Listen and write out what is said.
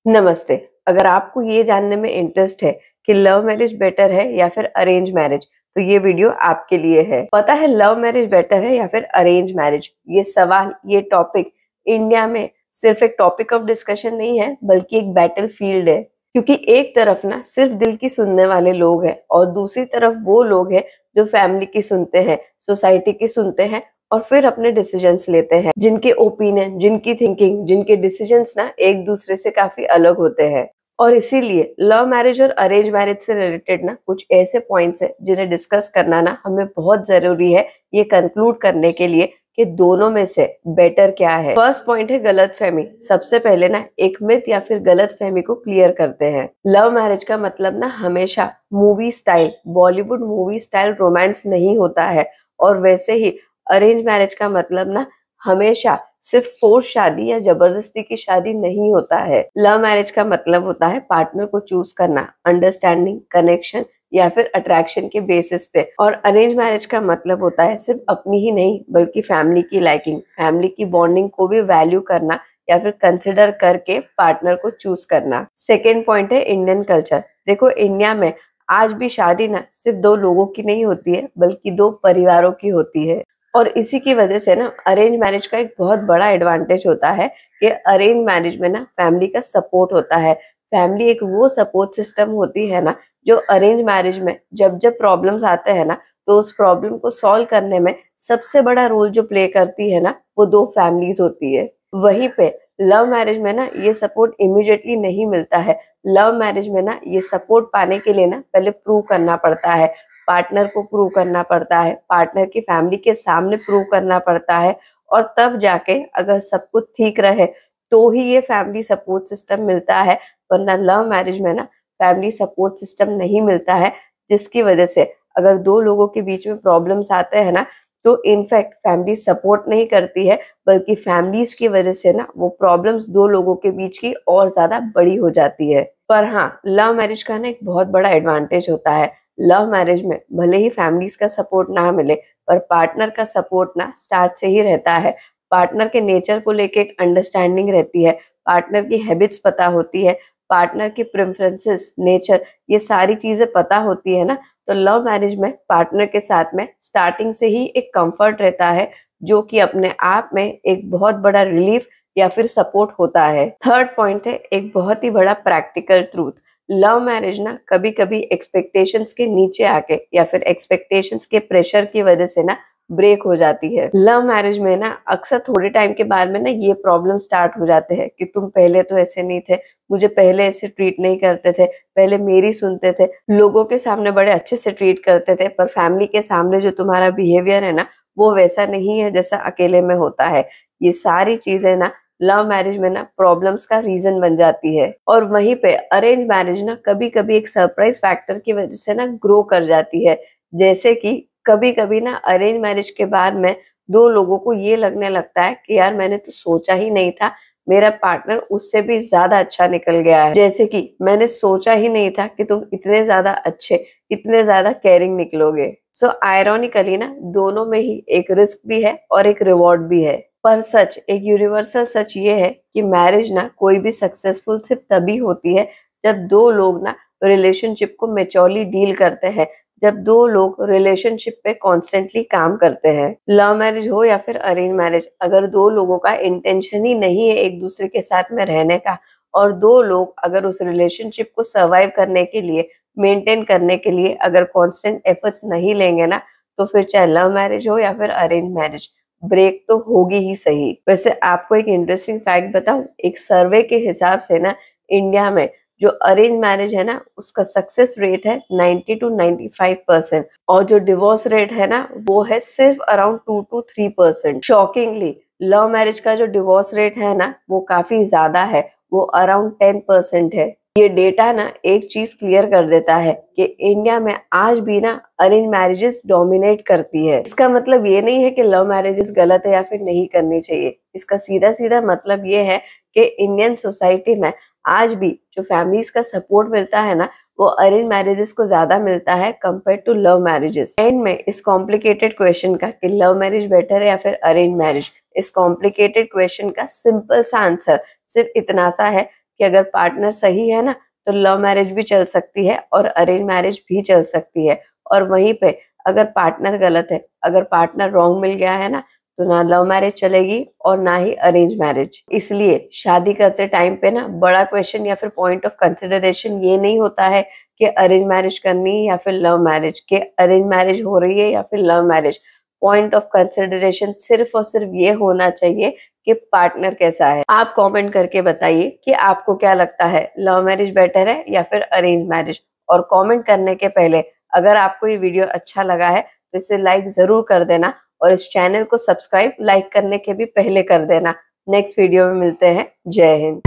नमस्ते। अगर आपको ये जानने में इंटरेस्ट है कि लव मैरिज बेटर है या फिर अरेंज मैरिज, तो ये वीडियो आपके लिए है। पता है लव मैरिज बेटर है या फिर अरेंज मैरिज? ये सवाल, ये टॉपिक इंडिया में सिर्फ एक टॉपिक ऑफ डिस्कशन नहीं है, बल्कि एक बैटल फील्ड है। क्योंकि एक तरफ ना सिर्फ दिल की सुनने वाले लोग हैं और दूसरी तरफ वो लोग हैं जो फैमिली की सुनते हैं, सोसाइटी की सुनते हैं और फिर अपने डिसीजंस लेते हैं, जिनके ओपिनियन, जिनकी थिंकिंग, जिनके डिसीजंस ना एक दूसरे से काफी अलग होते हैं। और इसीलिए लव मैरिज और अरेंज मैरिज से रिलेटेड ना कुछ ऐसे पॉइंट्स है जिन्हें डिस्कस करना ना हमें बहुत जरूरी है, ये कंक्लूड करने के लिए कि दोनों में से बेटर क्या है। फर्स्ट पॉइंट है गलतफहमी। सबसे पहले ना एक मिथ या फिर गलतफहमी को क्लियर करते हैं। लव मैरिज का मतलब ना हमेशा movie style, Bollywood movie style romance नहीं होता है, और वैसे ही अरेंज मैरिज का मतलब ना हमेशा सिर्फ फोर्स शादी या जबरदस्ती की शादी नहीं होता है। लव मैरिज का मतलब होता है पार्टनर को चूज करना अंडरस्टैंडिंग, कनेक्शन या फिर अट्रैक्शन के बेसिस पे। और अरेंज मैरिज का मतलब होता है सिर्फ अपनी ही नहीं बल्कि फैमिली की लाइकिंग, फैमिली की बॉन्डिंग को भी वैल्यू करना या फिर कंसिडर करके पार्टनर को चूज करना। सेकेंड पॉइंट है इंडियन कल्चर। देखो, इंडिया में आज भी शादी ना सिर्फ दो लोगों की नहीं होती है बल्कि दो परिवारों की होती है। और इसी की वजह से ना अरेंज मैरिज का एक बहुत बड़ा एडवांटेज होता है कि अरेंज मैरिज में ना फैमिली का सपोर्ट होता है। फैमिली एक वो सपोर्ट सिस्टम होती है ना जो अरेंज मैरिज में जब जब प्रॉब्लम्स आते हैं ना, तो उस प्रॉब्लम को सॉल्व करने में सबसे बड़ा रोल जो प्ले करती है ना, वो दो फैमिलीज होती है। वहीं पे लव मैरिज में ना ये सपोर्ट इमीडिएटली नहीं मिलता है। लव मैरिज में ना ये सपोर्ट पाने के लिए ना पहले प्रूव करना पड़ता है, पार्टनर को प्रूव करना पड़ता है, पार्टनर की फैमिली के सामने प्रूव करना पड़ता है, और तब जाके अगर सब कुछ ठीक रहे तो ही ये फैमिली सपोर्ट सिस्टम मिलता है। वरना लव मैरिज में ना फैमिली सपोर्ट सिस्टम नहीं मिलता है, जिसकी वजह से अगर दो लोगों के बीच में प्रॉब्लम्स आते हैं ना, तो इनफैक्ट फैमिली सपोर्ट नहीं करती है, बल्कि फैमिलीज की वजह से ना वो प्रॉब्लम्स दो लोगों के बीच की और ज्यादा बड़ी हो जाती है। पर हाँ, लव मैरिज का ना एक बहुत बड़ा एडवांटेज होता है। लव मैरिज में भले ही फैमिलीज का सपोर्ट ना मिले, पर पार्टनर का सपोर्ट ना स्टार्ट से ही रहता है। पार्टनर के नेचर को लेके एक अंडरस्टैंडिंग रहती है, पार्टनर की हैबिट्स पता होती है, पार्टनर की प्रेफरेंसेस, नेचर, ये सारी चीजें पता होती है ना। तो लव मैरिज में पार्टनर के साथ में स्टार्टिंग से ही एक कंफर्ट रहता है, जो कि अपने आप में एक बहुत बड़ा रिलीफ या फिर सपोर्ट होता है। थर्ड पॉइंट है एक बहुत ही बड़ा प्रैक्टिकल ट्रूथ। लव मैरिज ना कभी कभी एक्सपेक्टेशंस के नीचे आके या फिर एक्सपेक्टेशंस के प्रेशर की वजह से ना ब्रेक हो जाती है। लव मैरिज में ना अक्सर थोड़े टाइम के बाद में ना ये प्रॉब्लम स्टार्ट हो जाते हैं कि तुम पहले तो ऐसे नहीं थे, मुझे पहले ऐसे ट्रीट नहीं करते थे, पहले मेरी सुनते थे, लोगों के सामने बड़े अच्छे से ट्रीट करते थे, पर फैमिली के सामने जो तुम्हारा बिहेवियर है ना, वो वैसा नहीं है जैसा अकेले में होता है। ये सारी चीजें ना लव मैरिज में ना प्रॉब्लम्स का रीजन बन जाती है। और वहीं पे अरेंज मैरिज ना कभी कभी एक सरप्राइज फैक्टर की वजह से ना ग्रो कर जाती है। जैसे कि कभी कभी ना अरेंज मैरिज के बाद में दो लोगों को ये लगने लगता है कि यार मैंने तो सोचा ही नहीं था, मेरा पार्टनर उससे भी ज्यादा अच्छा निकल गया है। जैसे कि मैंने सोचा ही नहीं था कि तुम इतने ज्यादा अच्छे, इतने ज्यादा केयरिंग निकलोगे। सो आयरॉनिकली ना दोनों में ही एक रिस्क भी है और एक रिवॉर्ड भी है। पर सच, एक यूनिवर्सल सच ये है कि मैरिज ना कोई भी सक्सेसफुल सिर्फ तभी होती है जब दो लोग ना रिलेशनशिप को मेच्योरली डील करते हैं, जब दो लोग रिलेशनशिप पे कॉन्स्टेंटली काम करते हैं। लव मैरिज हो या फिर अरेंज मैरिज, अगर दो लोगों का इंटेंशन ही नहीं है एक दूसरे के साथ में रहने का, और दो लोग अगर उस रिलेशनशिप को सर्वाइव करने के लिए, मेंटेन करने के लिए अगर कांस्टेंट एफर्ट्स नहीं लेंगे ना, तो फिर चाहे लव मैरिज हो या फिर अरेंज मैरिज, ब्रेक तो होगी ही सही। वैसे आपको एक इंटरेस्टिंग फैक्ट बताऊं, एक सर्वे के हिसाब से ना इंडिया में जो अरेंज मैरिज है ना उसका सक्सेस रेट है 90 to 95%, और जो डिवोर्स रेट है ना वो है सिर्फ around 2 to 3%। Shockingly love marriage का जो डिवोर्स रेट है ना वो काफी ज्यादा है, वो अराउंड 10% है। ये डेटा ना एक चीज क्लियर कर देता है कि इंडिया में आज भी ना अरेंज मैरिजेस डोमिनेट करती है। इसका मतलब ये नहीं है कि लव मैरिजेस गलत है या फिर नहीं करनी चाहिए। इसका सीधा सीधा मतलब ये है कि इंडियन सोसाइटी में आज भी जो फैमिलीज का सपोर्ट मिलता है ना, वो अरेंज मैरिजेस को ज्यादा मिलता है compared to love marriages. End में इस कॉम्प्लिकेटेड क्वेश्चन का कि लव मैरिज बेटर है या फिर अरेंज मैरिज, इस कॉम्प्लिकेटेड क्वेश्चन का सिंपल सा आंसर सिर्फ इतना सा है कि अगर पार्टनर सही है ना तो लव मैरिज भी चल सकती है और अरेंज मैरिज भी चल सकती है। और वहीं पे अगर पार्टनर गलत है, अगर पार्टनर रॉन्ग मिल गया है ना, तो ना लव मैरिज चलेगी और ना ही अरेंज मैरिज। इसलिए शादी करते टाइम पे ना बड़ा क्वेश्चन या फिर पॉइंट ऑफ कंसिडरेशन ये नहीं होता है कि अरेंज मैरिज करनी है या फिर लव मैरिज, के अरेंज मैरिज हो रही है या फिर love marriage. Point of consideration सिर्फ और सिर्फ ये होना चाहिए कि पार्टनर कैसा है। आप कमेंट करके बताइए कि आपको क्या लगता है, लव मैरिज बेटर है या फिर अरेंज मैरिज। और कमेंट करने के पहले अगर आपको ये वीडियो अच्छा लगा है तो इसे लाइक जरूर कर देना और इस चैनल को सब्सक्राइब लाइक करने के भी पहले कर देना। नेक्स्ट वीडियो में मिलते हैं। जय हिंद।